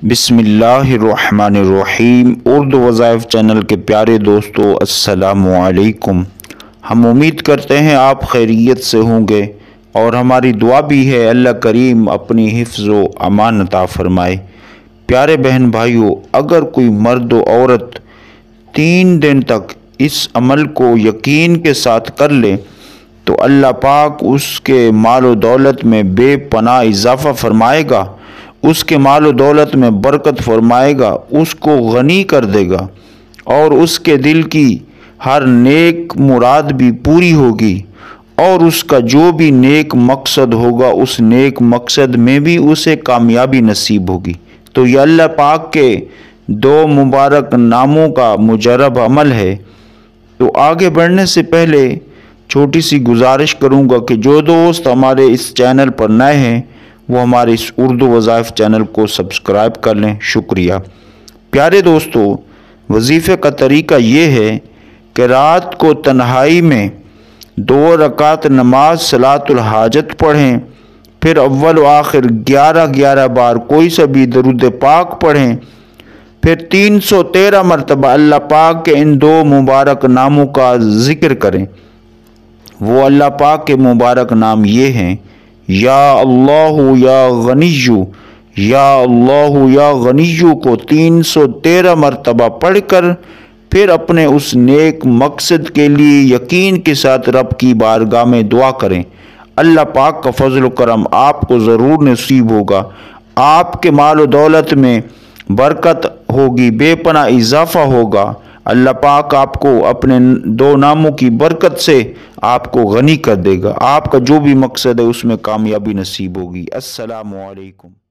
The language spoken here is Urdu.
بسم اللہ الرحمن الرحیم۔ اردو وظائف چینل کے پیارے دوستو، السلام علیکم۔ ہم امید کرتے ہیں آپ خیریت سے ہوں گے اور ہماری دعا بھی ہے اللہ کریم اپنی حفظ و امان عطا فرمائے۔ پیارے بہن بھائیو، اگر کوئی مرد و عورت 3 دن تک اس عمل کو یقین کے ساتھ کر لے تو اللہ پاک اس کے مال و دولت میں بے پناہ اضافہ فرمائے گا، اس کے مال و دولت میں برکت فرمائے گا، اس کو غنی کر دے گا اور اس کے دل کی ہر نیک مراد بھی پوری ہوگی، اور اس کا جو بھی نیک مقصد ہوگا اس نیک مقصد میں بھی اسے کامیابی نصیب ہوگی۔ تو یہ اللہ پاک کے 2 مبارک ناموں کا مجرب عمل ہے۔ تو آگے بڑھنے سے پہلے چھوٹی سی گزارش کروں گا کہ جو دوست ہمارے اس چینل پر نئے ہیں وہ ہمارے اس اردو وظائف چینل کو سبسکرائب کر لیں، شکریہ۔ پیارے دوستو، وظیفے کا طریقہ یہ ہے کہ رات کو تنہائی میں 2 رکعت نماز صلاۃ الحاجت پڑھیں، پھر اول و آخر 11 بار کوئی سا بھی درود پاک پڑھیں، پھر 313 مرتبہ اللہ پاک کے ان 2 مبارک ناموں کا ذکر کریں۔ وہ اللہ پاک کے مبارک نام یہ ہیں: یا اللہ یا غنیو، یا اللہ یا غنیو کو 313 مرتبہ پڑھ کر پھر اپنے اس نیک مقصد کے لیے یقین کے ساتھ رب کی بارگاہ میں دعا کریں۔ اللہ پاک کا فضل و کرم آپ کو ضرور نصیب ہوگا، آپ کے مال و دولت میں برکت ہوگی، بے پناہ اضافہ ہوگا۔ اللہ پاک آپ کو اپنے 2 ناموں کی برکت سے آپ کو غنی کر دے گا، آپ کا جو بھی مقصد ہے اس میں کامیابی نصیب ہوگی۔ السلام علیکم۔